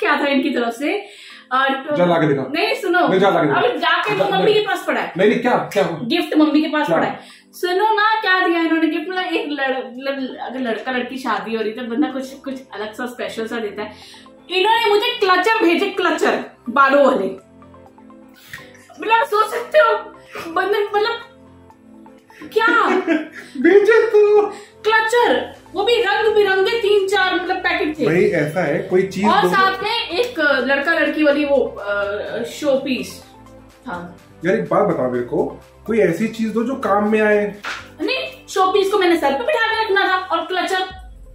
क्या था इनकी तरफ से। ला के दिखा। नहीं सुनो, अभी जाके तो मम्मी के पास पड़ा है। नहीं क्या क्या गिफ्ट मम्मी के पास पड़ा है। सुनो ना क्या दिया इन्होंने गिफ्ट। मतलब एक अगर लड़का लड़की शादी हो रही तो बंदा कुछ अलग सा स्पेशल सा देता है। इन्होंने मुझे क्लचर भेजे, क्लचर बालों वाले। मतलब सोच सकते हो बंदे, मतलब क्या भेजे तो क्लचर, वो भी रंग बिरंगे 3-4 मतलब पैकेट थे भाई। ऐसा है कोई चीज, और साथ में एक लड़का लड़की वाली वो शो पीस था। यार एक बात बताओ मेरे को, कोई ऐसी चीज दो जो काम में आए। नहीं, शो पीस को मैंने सर पे बिठा के रखना था, और क्लचर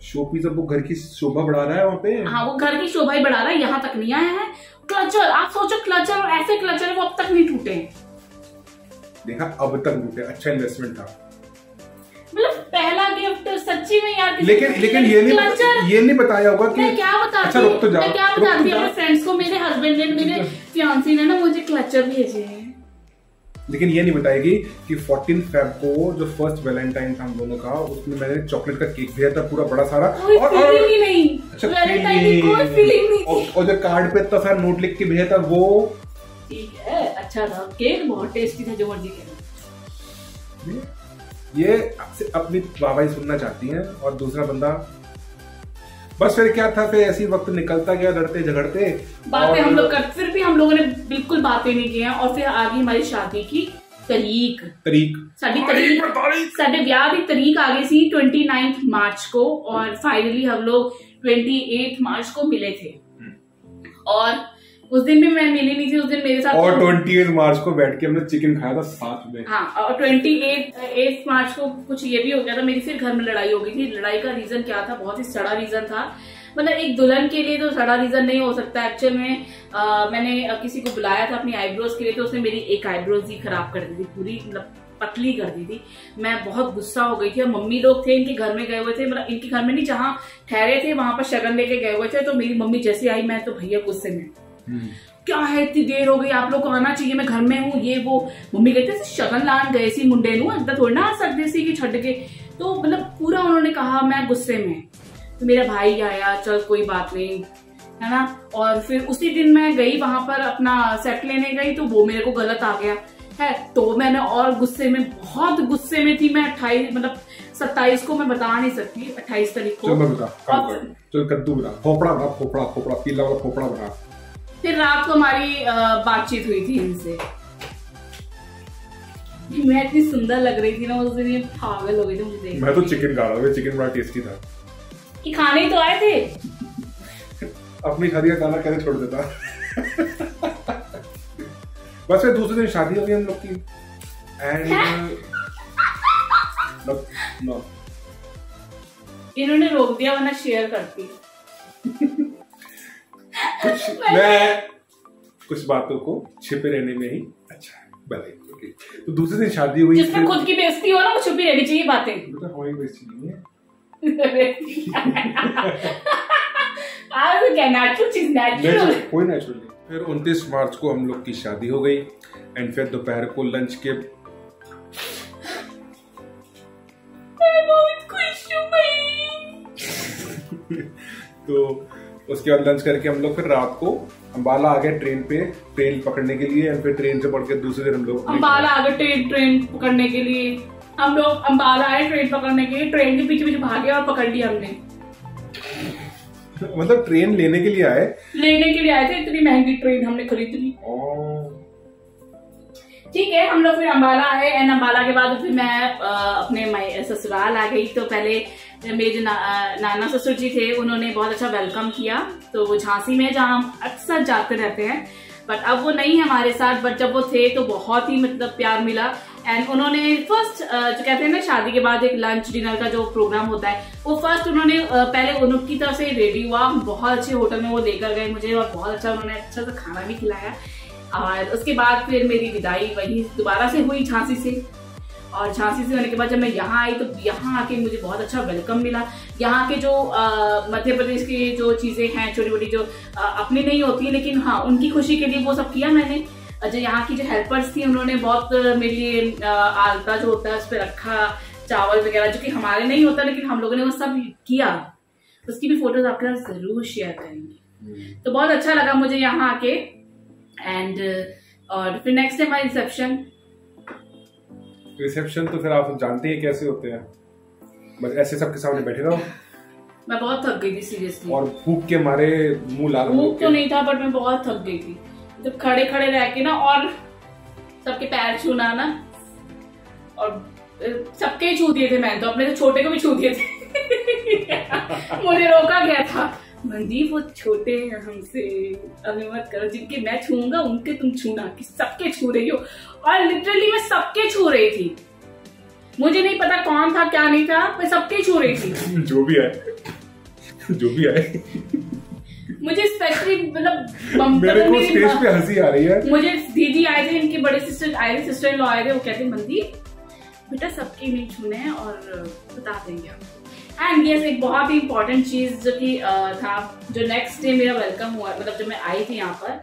शो पीस अब वो घर की शोभा बढ़ा रहा है वहाँ पे। हाँ, वो घर की शोभा ही बढ़ा रहा है, यहाँ तक नहीं आया है। क्लचर, आप सोचो क्लचर, और ऐसे क्लचर है वो अब तक नहीं टूटे। देखा, अब तक टूटे, अच्छा इन्वेस्टमेंट था। मतलब पहला गिफ्ट सच्ची में यार। लेकिन ये नहीं बताया होगा कि मैं क्या बताती, अच्छा रुक तो जाओ, मैं क्या बताती अपने फ्रेंड्स को, मेरे हस्बैंड ने, मेरे फियांसी ने ना मुझे क्लचर भेजे हैं। लेकिन ये नहीं बताएगी कि 14 फेब को जो फर्स्ट वैलेंटाइन था हम दोनों का, उसमें मैंने चॉकलेट का केक भेजा था पूरा बड़ा सारा, कोई फीलिंग ही नहीं। अच्छा, वैलेंटाइन की कोई फीलिंग नहीं थी। और जो कार्ड पे इतना सारा नोट लिख के भेजा था वो ठीक है, अच्छा था, केक बहुत टेस्टी था, जो मर्जी कहना। ये आपसे अपनी वाहवाही सुनना चाहती हैं, और दूसरा बंदा बस फिर क्या था, फिर ऐसी वक्त निकलता गया, लड़ते झगड़ते बातें हम लोग करते, फिर भी हम लोगों ने बिल्कुल बातें नहीं की हैं। और फिर आगे हमारी शादी की तारीख साढ़े ब्याह की तारीख आ गई थी 29 मार्च को, और फाइनली हम लोग 28 मार्च को मिले थे। और उस दिन भी मैं मिली नहीं थी, उस दिन मेरे साथ, और 28 मार्च को बैठ के हमने चिकन खाया था साथ में। हाँ, और 28 मार्च को कुछ ये भी हो गया था, मेरी फिर घर में लड़ाई हो गई थी। लड़ाई का रीजन क्या था, बहुत ही सड़ा रीजन था। मतलब एक दुल्हन के लिए तो सड़ा रीजन नहीं हो सकता। एक्चुअल में मैंने किसी को बुलाया था अपनी आईब्रोज के लिए, तो उसने मेरी एक आईब्रोज ही खराब कर दी थी, पूरी मतलब पतली कर दी थी। मैं बहुत गुस्सा हो गई थी। और मम्मी लोग थे, इनके घर में गए हुए थे, मतलब इनके घर में नहीं, जहाँ ठहरे थे वहां पर शगन लेके गए हुए थे। तो मेरी मम्मी जैसे आई, मैं तो भैया गुस्से में, क्या है इतनी देर हो गई, आप लोग को आना चाहिए, मैं घर में हूँ, ये वो। मम्मी कहते शगन लान गए सी मुंडे नू, अदा थोड़ी ना आ सकते सी कि छड़ के। तो मतलब पूरा उन्होंने कहा, मैं गुस्से में। तो मेरा भाई आया, चल कोई बात नहीं, है ना। और फिर उसी दिन मैं गई वहां पर अपना सेट लेने गई, तो वो मेरे को गलत आ गया है। तो मैंने और गुस्से में, बहुत गुस्से में थी मैं। 27 को मैं बता नहीं सकती, 28 तारीख को। चल कद्दू बना, खोपड़ा बना, खोपड़ा पीला वाला खोपड़ा बना। फिर रात को हमारी बातचीत हुई थी इनसे। मैं इतनी सुंदर लग रही थी ना उस दिन, पागल हो गई थी मुझे देख। मैं तो चिकन खा रहा था, चिकन बड़ा टेस्टी था। कि खाने ही तो आए थे। अपनी शादी का खाना कैसे छोड़ देता। बस फिर दूसरे दिन शादी हो गई हम लोग की। एंड नो, इन्होंने रोक दिया, वरना शेयर करती। कुछ बातों को छिपे रहने में ही अच्छा है, भले। तो दूसरे दिन शादी हुई, जिसमें खुद की बेइज्जती हो ना, वो छुपी रहनी चाहिए बातें। तो हमारी बेइज्जती नहीं है। कोई नेचुरल नहीं। फिर 29 मार्च को हम लोग की शादी हो गई। एंड फिर दोपहर को लंच के तो उसके बाद लंच करके हम लोग फिर रात को अंबाला आ गए ट्रेन पकड़ने के लिए। फिर ट्रेन से पढ़ के दूसरे दिन हम लोग अंबाला आ गए ट्रेन पकड़ने के लिए। हम लोग अंबाला आए ट्रेन पकड़ने के लिए, ट्रेन के पीछे भागे और पकड़ लिया हमने। मतलब ट्रेन लेने के लिए आए थे, इतनी महंगी ट्रेन हमने खरीद ली। ठीक है, हम लोग फिर अंबाला आए। एंड अंबाला के बाद फिर मैं अपने ससुराल आ गई। तो पहले मेरे जो नाना ससुर जी थे, उन्होंने बहुत अच्छा वेलकम किया। तो वो झांसी में, जहाँ हम अक्सर जाते रहते हैं, बट अब वो नहीं है हमारे साथ। बट जब वो थे तो बहुत ही मतलब प्यार मिला। एंड उन्होंने फर्स्ट जो कहते हैं ना, शादी के बाद एक लंच डिनर का जो प्रोग्राम होता है, वो फर्स्ट उन्होंने पहले उनकी तरफ से रेडी हुआ। बहुत अच्छे होटल में वो लेकर गए मुझे, और बहुत अच्छा उन्होंने अच्छा सा खाना भी खिलाया। और उसके बाद फिर मेरी विदाई वही दोबारा से हुई झांसी से। और झांसी से होने के बाद जब मैं यहाँ आई, तो यहाँ आके मुझे बहुत अच्छा वेलकम मिला। यहाँ के जो मध्य प्रदेश की जो चीजें हैं छोटी मोटी, जो अपनी नहीं होती, लेकिन हाँ उनकी खुशी के लिए वो सब किया मैंने। जो यहाँ की जो हेल्पर्स थी, उन्होंने बहुत मेरे लिए आलता जो होता है उस पर रखा, चावल वगैरह, जो कि हमारे नहीं होता, लेकिन हम लोगों ने वो सब किया। उसकी भी फोटोज आपके साथ जरूर शेयर करेंगे। तो बहुत अच्छा लगा मुझे यहाँ आके। एंड और फिर नेक्स्ट डे हमारी रिसेप्शन तो फिर आप जानते हैं कैसे होते हैं, बस ऐसे सबके सामने बैठे रहो। मैं बहुत थक गई थी सीरियसली, और भूख के मारे मुंह लाल। भूख तो नहीं था बट मैं बहुत थक गई थी, जब खड़े खड़े रह के ना और सबके पैर छूना ना, और सबके छू दिए थे मैंने तो, अपने तो छोटे को भी छू दिए थे। मुझे रोका गया था, मनदीप वो छोटे हैं हमसे, अभी मत करो, जिनके मैं छूंगा उनके तुम छूना, कि सबके छू रही हो। और लिटरली मैं सबके छू रही थी, मुझे नहीं पता कौन था क्या नहीं था, मैं सबके छू रही थी। जो भी आए मुझे स्पेशली मतलब मेरे को स्टेज पे हंसी आ रही है। मुझे दीदी आए थे, इनके बड़े सिस्टर आए थे, सिस्टर इन लॉ आए थे, वो कहते मनदीप बेटा सबके नहीं छूने हैं और बता देंगे आपको। एंड यस, एक बहुत ही इंपॉर्टेंट चीज जो कि था, जो नेक्स्ट डे मेरा वेलकम हुआ, मतलब जब मैं आई थी यहाँ पर,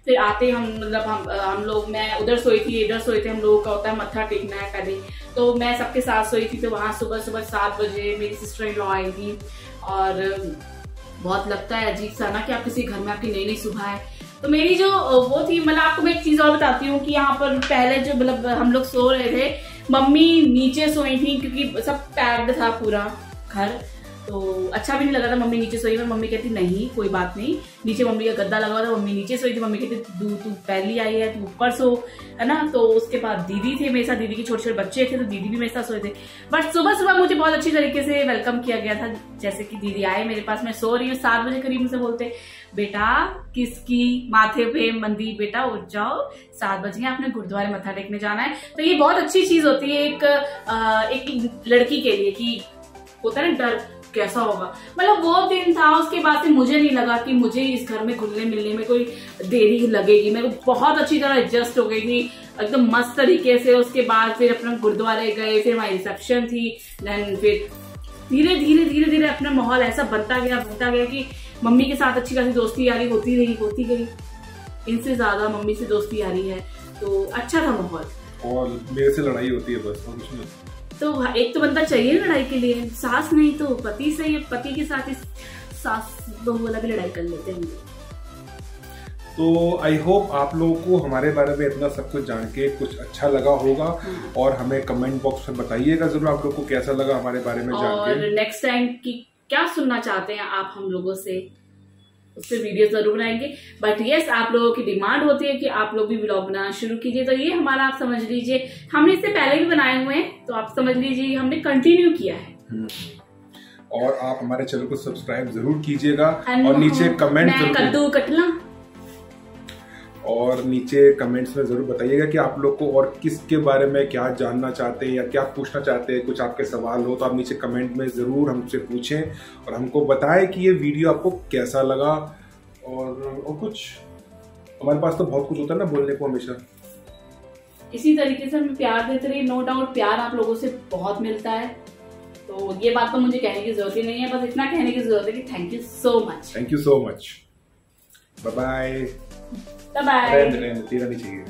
फिर आते हम मतलब हम लोग, मैं उधर सोई थी इधर सोई थी, हम लोगों का होता है मत्था टेकना है पहले, तो मैं सबके साथ सोई थी। तो वहाँ सुबह 7 बजे मेरी सिस्टर इन लॉ आई थी, और बहुत लगता है अजीब सा ना कि आप किसी घर में आपकी नई सुबह है। तो मेरी जो वो थी, मतलब आपको मैं एक चीज और बताती हूँ कि यहाँ पर पहले जो मतलब हम लोग सो रहे थे, मम्मी नीचे सोई थी क्योंकि सब पैक्ड था पूरा घर, तो अच्छा भी नहीं लगा था मम्मी नीचे सोई। पर मम्मी कहती नहीं कोई बात नहीं, नीचे मम्मी का गद्दा लगा था, मम्मी नीचे सोई थी। मम्मी कहती तू पहली आई है, तू ऊपर सो, है ना। तो उसके बाद दीदी थे मेरे साथ, दीदी के छोटे छोटे बच्चे थे, तो दीदी भी मेरे साथ सोए थे। बट सुबह मुझे बहुत अच्छी तरीके से वेलकम किया गया था। जैसे कि दीदी आए मेरे पास, मैं सो रही हूँ, 7 बजे करीब मुझसे बोलते, बेटा किसकी माथे पे मंदी, बेटा उठ जाओ, 7 बज गए, आपने गुरुद्वारे मत्था टेकने जाना है। तो ये बहुत अच्छी चीज होती है एक लड़की के लिए, कि होता है ना डर कैसा होगा। मतलब वो दिन था, उसके बाद से मुझे नहीं लगा कि मुझे इस घर में घुलने मिलने में कोई देरी लगेगी। मैं बहुत अच्छी तरह एडजस्ट हो गई थी एकदम मस्त तरीके से। उसके बाद फिर अपना गुरुद्वारे गए, फिर हमारी रिसेप्शन थी, देन फिर धीरे धीरे अपना माहौल ऐसा बनता गया कि मम्मी के साथ अच्छी खासी दोस्ती यारी होती गई। इनसे ज्यादा मम्मी से दोस्ती यारी है, तो अच्छा था माहौल। और मेरे से लड़ाई होती है बस, और कुछ नहीं। तो एक तो बंदा चाहिए लड़ाई के लिए, सास नहीं तो पति से, पति के साथ सास बहू वाला भी लड़ाई कर लेते हैं। तो आई होप आप लोगों को हमारे बारे में इतना सब कुछ जान के कुछ अच्छा लगा होगा, और हमें कमेंट बॉक्स में बताइएगा जरूर आप लोगों को कैसा लगा हमारे बारे में जान के। और नेक्स्ट टाइम की क्या सुनना चाहते हैं आप हम लोगों से, उस पर वीडियो जरूर बनाएंगे। बट यस, आप लोगों की डिमांड होती है कि आप लोग भी व्लॉग बनाना शुरू कीजिए, तो ये हमारा आप समझ लीजिए, हमने इससे पहले भी बनाए हुए हैं, तो आप समझ लीजिए हमने कंटिन्यू किया है। और आप हमारे चैनल को सब्सक्राइब जरूर कीजिएगा, और नीचे कमेंट और नीचे कमेंट्स में जरूर बताइएगा कि आप लोग को और किसके बारे में क्या जानना चाहते हैं या क्या पूछना चाहते हैं। कुछ आपके सवाल हो तो आप नीचे कमेंट में जरूर हमसे पूछें, और हमको बताएं कि ये वीडियो आपको कैसा लगा। और कुछ हमारे पास तो बहुत कुछ होता है ना बोलने को, हमेशा इसी तरीके से हमें प्यार देते रहिए। नो डाउट प्यार आप लोगों से बहुत मिलता है, तो ये बात तो मुझे कहने की जरूरत ही नहीं है, बस इतना कहने की जरूरत है कि thank you so much. Thank you so much. Bye bye. Bye. तेरा नहीं चाहिए।